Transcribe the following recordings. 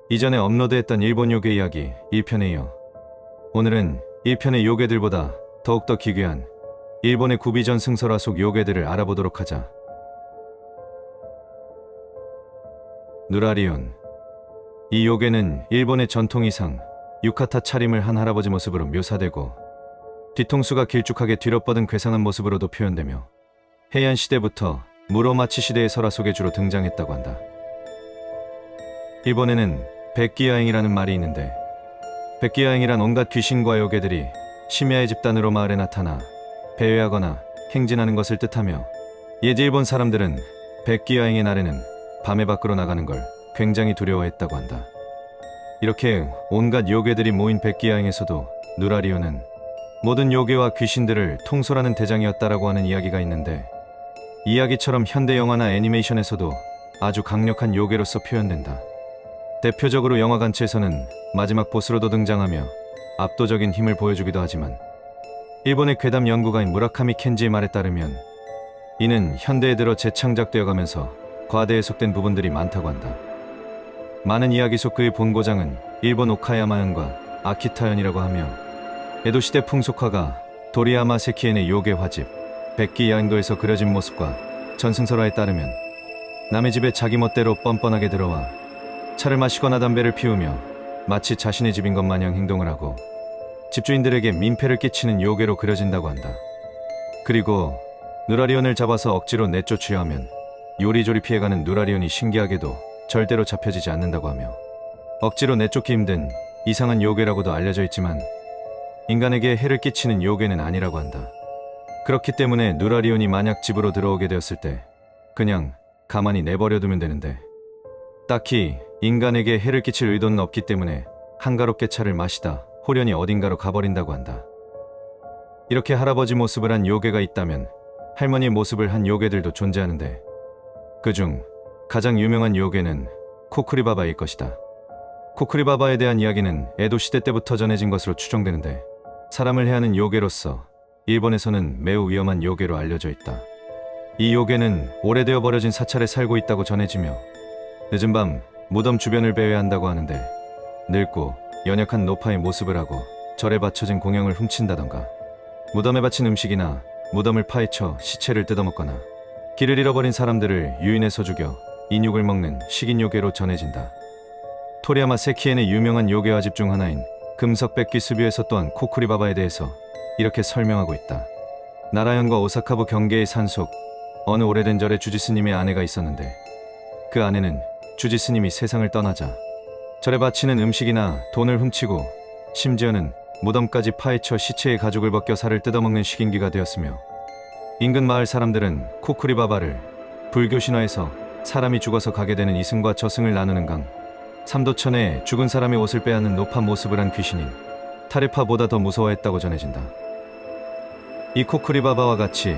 이전에 업로드했던 일본 요괴 이야기 1편에 이어 오늘은 1편의 요괴들보다 더욱더 기괴한 일본의 구비전 승설화 속 요괴들을 알아보도록 하자. 누라리온. 이 요괴는 일본의 전통이상 유카타 차림을 한 할아버지 모습으로 묘사되고 뒤통수가 길쭉하게 뒤로 뻗은 괴상한 모습으로도 표현되며 해얀시대부터 무로마치 시대의 설화 속에 주로 등장했다고 한다. 일본에는 백기야행이라는 말이 있는데 백기야행이란 온갖 귀신과 요괴들이 심야의 집단으로 마을에 나타나 배회하거나 행진하는 것을 뜻하며 예제 일본 사람들은 백기야행의 날에는 밤에 밖으로 나가는 걸 굉장히 두려워했다고 한다. 이렇게 온갖 요괴들이 모인 백기야행에서도 누라리오는 모든 요괴와 귀신들을 통솔하는 대장이었다라고 하는 이야기가 있는데 이야기처럼 현대 영화나 애니메이션에서도 아주 강력한 요괴로서 표현된다. 대표적으로 영화 간츠에서는 마지막 보스로도 등장하며 압도적인 힘을 보여주기도 하지만 일본의 괴담 연구가인 무라카미 켄지의 말에 따르면 이는 현대에 들어 재창작되어 가면서 과대 해석된 부분들이 많다고 한다. 많은 이야기 속 그의 본고장은 일본 오카야마현과 아키타현이라고 하며 에도시대 풍속화가 도리야마 세키엔의 요괴 화집 백기야행도에서 그려진 모습과 전승설화에 따르면 남의 집에 자기 멋대로 뻔뻔하게 들어와 차를 마시거나 담배를 피우며 마치 자신의 집인 것 마냥 행동을 하고 집주인들에게 민폐를 끼치는 요괴로 그려진다고 한다. 그리고 누라리온을 잡아서 억지로 내쫓으려 하면 요리조리 피해가는 누라리온이 신기하게도 절대로 잡혀지지 않는다고 하며 억지로 내쫓기 힘든 이상한 요괴라고도 알려져 있지만 인간에게 해를 끼치는 요괴는 아니라고 한다. 그렇기 때문에 누라리온이 만약 집으로 들어오게 되었을 때 그냥 가만히 내버려두면 되는데 딱히 인간에게 해를 끼칠 의도는 없기 때문에 한가롭게 차를 마시다 호련히 어딘가로 가버린다고 한다. 이렇게 할아버지 모습을 한 요괴가 있다면 할머니 모습을 한 요괴들도 존재하는데 그중 가장 유명한 요괴는 코쿠리바바일 것이다. 코쿠리바바에 대한 이야기는 에도 시대 때부터 전해진 것으로 추정되는데 사람을 해하는 요괴로서 일본에서는 매우 위험한 요괴로 알려져 있다. 이 요괴는 오래되어 버려진 사찰에 살고 있다고 전해지며 늦은 밤 무덤 주변을 배회한다고 하는데 늙고 연약한 노파의 모습을 하고 절에 바쳐진 공양을 훔친다던가 무덤에 바친 음식이나 무덤을 파헤쳐 시체를 뜯어먹거나 길을 잃어버린 사람들을 유인해서 죽여 인육을 먹는 식인요괴로 전해진다. 토리야마 세키엔의 유명한 요괴화 집 중 하나인 금석백귀 수비에서 또한 코쿠리바바에 대해서 이렇게 설명하고 있다. 나라현과 오사카부 경계의 산속 어느 오래된 절에 주지스님의 아내가 있었는데 그 아내는 주지스님이 세상을 떠나자 절에 바치는 음식이나 돈을 훔치고 심지어는 무덤까지 파헤쳐 시체의 가죽을 벗겨 살을 뜯어먹는 식인귀가 되었으며 인근 마을 사람들은 코쿠리바바를 불교 신화에서 사람이 죽어서 가게 되는 이승과 저승을 나누는 강 삼도천에 죽은 사람의 옷을 빼앗는 노파 모습을 한 귀신인 타레파보다 더 무서워했다고 전해진다. 이 코쿠리바바와 같이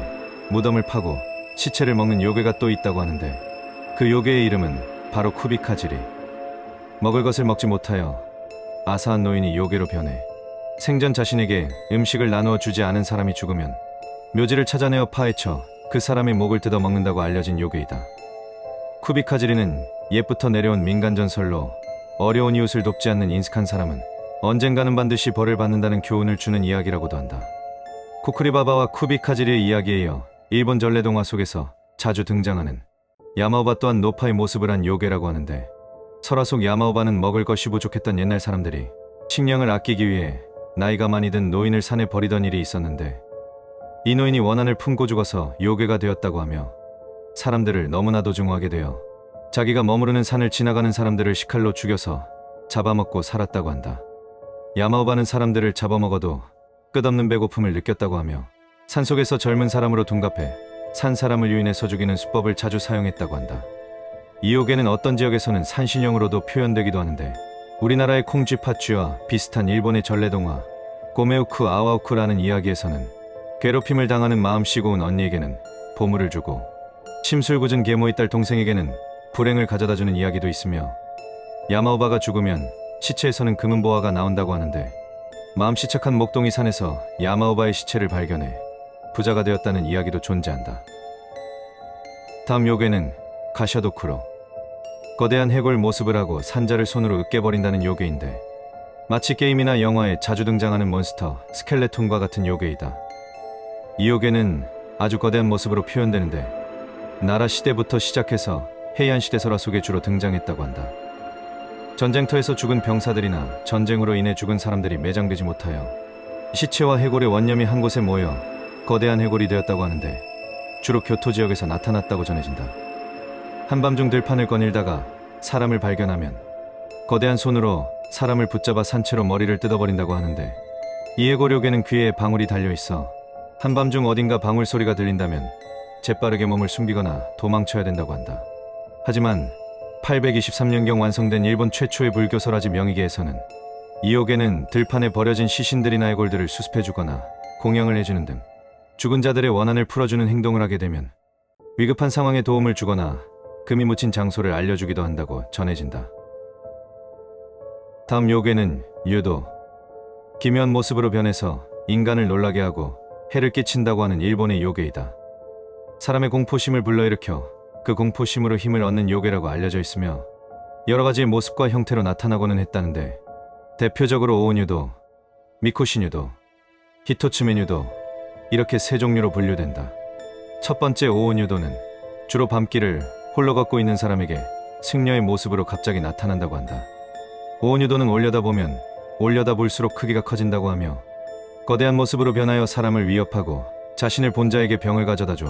무덤을 파고 시체를 먹는 요괴가 또 있다고 하는데 그 요괴의 이름은 바로 쿠비카지리. 먹을 것을 먹지 못하여 아사한 노인이 요괴로 변해 생전 자신에게 음식을 나누어 주지 않은 사람이 죽으면 묘지를 찾아내어 파헤쳐 그 사람의 목을 뜯어 먹는다고 알려진 요괴이다. 쿠비카지리는 옛부터 내려온 민간 전설로 어려운 이웃을 돕지 않는 인색한 사람은 언젠가는 반드시 벌을 받는다는 교훈을 주는 이야기라고도 한다. 코쿠리바바와 쿠비카지리의 이야기에 이어 일본 전래동화 속에서 자주 등장하는 야마오바 또한 노파의 모습을 한 요괴라고 하는데 설화 속 야마오바는 먹을 것이 부족했던 옛날 사람들이 식량을 아끼기 위해 나이가 많이 든 노인을 산에 버리던 일이 있었는데 이 노인이 원한을 품고 죽어서 요괴가 되었다고 하며 사람들을 너무나도 증오하게 되어 자기가 머무르는 산을 지나가는 사람들을 식칼로 죽여서 잡아먹고 살았다고 한다. 야마오바는 사람들을 잡아먹어도 끝없는 배고픔을 느꼈다고 하며 산속에서 젊은 사람으로 둔갑해 산 사람을 유인해서 죽이는 수법을 자주 사용했다고 한다. 이 요괴는 어떤 지역에서는 산신령으로도 표현되기도 하는데 우리나라의 콩쥐팥쥐와 비슷한 일본의 전래동화 고메우쿠 아와우쿠라는 이야기에서는 괴롭힘을 당하는 마음 씨고운 언니에게는 보물을 주고 심술궂은 계모의 딸 동생에게는 불행을 가져다주는 이야기도 있으며 야마오바가 죽으면 시체에서는 금은보화가 나온다고 하는데 마음씨 착한 목동이 산에서 야마오바의 시체를 발견해 부자가 되었다는 이야기도 존재한다. 다음 요괴는 가샤도쿠로. 거대한 해골 모습을 하고 산자를 손으로 으깨버린다는 요괴인데 마치 게임이나 영화에 자주 등장하는 몬스터 스켈레톤과 같은 요괴이다. 이 요괴는 아주 거대한 모습으로 표현되는데 나라 시대부터 시작해서 해안 시대 설화 속에 주로 등장했다고 한다. 전쟁터에서 죽은 병사들이나 전쟁으로 인해 죽은 사람들이 매장되지 못하여 시체와 해골의 원념이 한 곳에 모여 거대한 해골이 되었다고 하는데 주로 교토 지역에서 나타났다고 전해진다. 한밤중 들판을 거닐다가 사람을 발견하면 거대한 손으로 사람을 붙잡아 산채로 머리를 뜯어버린다고 하는데 이 해골 요괴는 귀에 방울이 달려있어 한밤중 어딘가 방울 소리가 들린다면 재빠르게 몸을 숨기거나 도망쳐야 된다고 한다. 하지만 823년경 완성된 일본 최초의 불교 설화집 명의계에서는 이 요괴는 들판에 버려진 시신들이나 해골들을 수습해주거나 공양을 해주는 등 죽은 자들의 원한을 풀어주는 행동을 하게 되면 위급한 상황에 도움을 주거나 금이 묻힌 장소를 알려주기도 한다고 전해진다. 다음 요괴는 유도. 기묘한 모습으로 변해서 인간을 놀라게 하고 해를 끼친다고 하는 일본의 요괴이다. 사람의 공포심을 불러일으켜 그 공포심으로 힘을 얻는 요괴라고 알려져 있으며 여러 가지의 모습과 형태로 나타나고는 했다는데 대표적으로 오온유도, 미코신유도, 히토츠메유도 이렇게 세 종류로 분류된다. 첫 번째 오온유도는 주로 밤길을 홀로 걷고 있는 사람에게 승려의 모습으로 갑자기 나타난다고 한다. 오온유도는 올려다보면 올려다볼수록 크기가 커진다고 하며 거대한 모습으로 변하여 사람을 위협하고 자신을 본 자에게 병을 가져다줘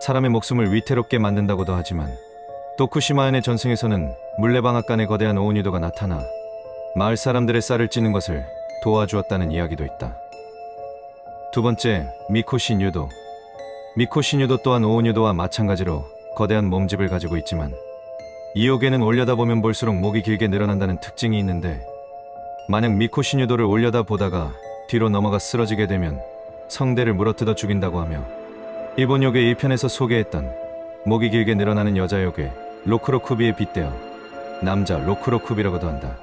사람의 목숨을 위태롭게 만든다고도 하지만 도쿠시마현의 전승에서는 물레방앗간에 거대한 오온유도가 나타나 마을 사람들의 쌀을 찌는 것을 도와주었다는 이야기도 있다. 두 번째, 미코신유도. 미코신유도 또한 오온유도와 마찬가지로 거대한 몸집을 가지고 있지만 이 요괴는 올려다보면 볼수록 목이 길게 늘어난다는 특징이 있는데 만약 미코신유도를 올려다보다가 뒤로 넘어가 쓰러지게 되면 성대를 물어뜯어 죽인다고 하며 일본 요괴 1편에서 소개했던 목이 길게 늘어나는 여자 요괴 로크로쿠비에 빗대어 남자 로크로쿠비라고도 한다.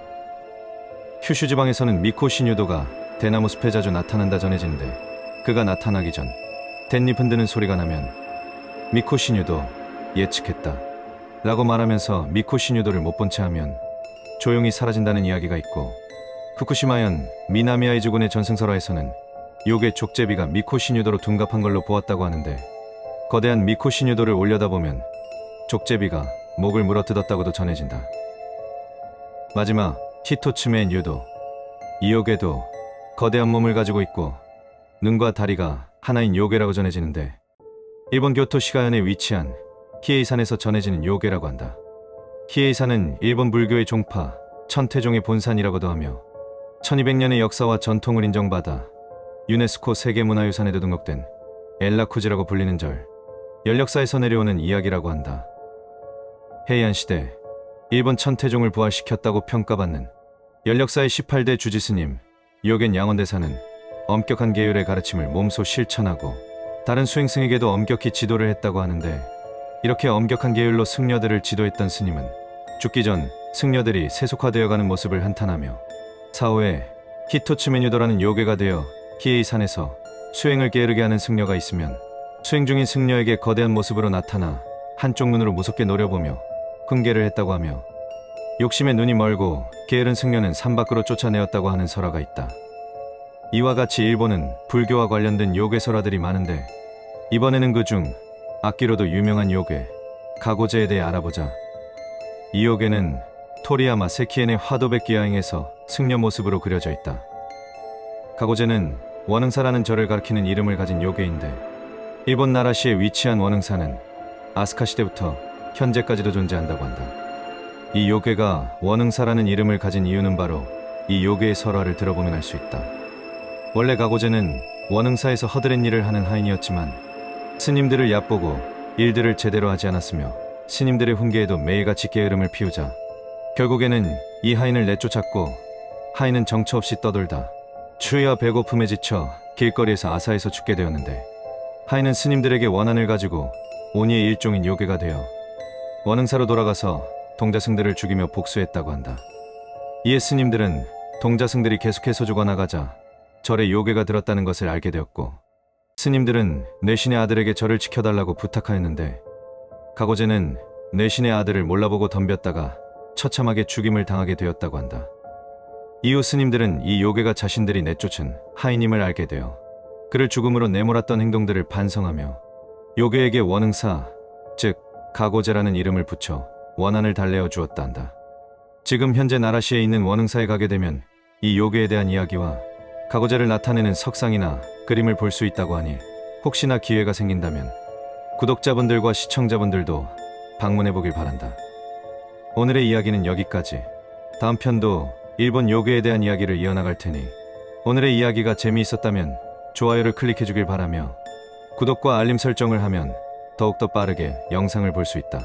큐슈 지방에서는 미코신유도가 대나무 숲에 자주 나타난다 전해지는데 그가 나타나기 전 댄잎 흔드는 소리가 나면 미코신유도 예측했다 라고 말하면서 미코신유도를 못 본 채 하면 조용히 사라진다는 이야기가 있고 후쿠시마현 미나미아이즈군의 전승설화에서는 요괴 족제비가 미코신유도로 둔갑한 걸로 보았다고 하는데 거대한 미코신유도를 올려다보면 족제비가 목을 물어뜯었다고도 전해진다. 마지막 히토츠메 유도. 이 요괴도 거대한 몸을 가지고 있고 눈과 다리가 하나인 요괴라고 전해지는데 일본 교토 시가현에 위치한 히에이산에서 전해지는 요괴라고 한다. 히에이산은 일본 불교의 종파 천태종의 본산이라고도 하며 1200년의 역사와 전통을 인정받아 유네스코 세계문화유산에도 등록된 엘라쿠지라고 불리는 절, 연력사에서 내려오는 이야기라고 한다. 해이안 시대 일본 천태종을 부활시켰다고 평가받는 연력사의 18대 주지스님 요겐 양원대사는 엄격한 계율의 가르침을 몸소 실천하고 다른 수행승에게도 엄격히 지도를 했다고 하는데 이렇게 엄격한 계율로 승려들을 지도했던 스님은 죽기 전 승려들이 세속화되어가는 모습을 한탄하며 사후에 히토츠메뉴도라는 요괴가 되어 히에이산에서 수행을 게으르게 하는 승려가 있으면 수행 중인 승려에게 거대한 모습으로 나타나 한쪽 눈으로 무섭게 노려보며 훈계를 했다고 하며 욕심에 눈이 멀고 게으른 승려는 산 밖으로 쫓아내었다고 하는 설화가 있다. 이와 같이 일본은 불교와 관련된 요괴 설화들이 많은데 이번에는 그중 악기로도 유명한 요괴 가고제에 대해 알아보자. 이 요괴는 토리야마 세키엔의 화도백기야행에서 승려 모습으로 그려져 있다. 가고제는 원흥사라는 절을 가리키는 이름을 가진 요괴인데 일본 나라시에 위치한 원흥사는 아스카 시대부터 현재까지도 존재한다고 한다. 이 요괴가 원흥사라는 이름을 가진 이유는 바로 이 요괴의 설화를 들어보면 알 수 있다. 원래 가고제는 원흥사에서 허드렛 일을 하는 하인이었지만 스님들을 얕보고 일들을 제대로 하지 않았으며 스님들의 훈계에도 매일같이 게으름을 피우자 결국에는 이 하인을 내쫓았고 하인은 정처 없이 떠돌다 추위와 배고픔에 지쳐 길거리에서 아사해서 죽게 되었는데 하인은 스님들에게 원한을 가지고 오니의 일종인 요괴가 되어 원흥사로 돌아가서 동자승들을 죽이며 복수했다고 한다. 이에 스님들은 동자승들이 계속해서 죽어나가자 절에 요괴가 들었다는 것을 알게 되었고 스님들은 뇌신의 아들에게 절을 지켜달라고 부탁하였는데 가고제는 뇌신의 아들을 몰라보고 덤볐다가 처참하게 죽임을 당하게 되었다고 한다. 이후 스님들은 이 요괴가 자신들이 내쫓은 하인임을 알게 되어 그를 죽음으로 내몰았던 행동들을 반성하며 요괴에게 원흥사, 즉 가고제라는 이름을 붙여 원한을 달래어 주었다 한다. 지금 현재 나라시에 있는 원흥사에 가게 되면 이 요괴에 대한 이야기와 가고제를 나타내는 석상이나 그림을 볼 수 있다고 하니 혹시나 기회가 생긴다면 구독자분들과 시청자분들도 방문해보길 바란다. 오늘의 이야기는 여기까지. 다음 편도 일본 요괴에 대한 이야기를 이어나갈 테니 오늘의 이야기가 재미있었다면 좋아요를 클릭해주길 바라며 구독과 알림 설정을 하면 더욱더 빠르게 영상을 볼 수 있다.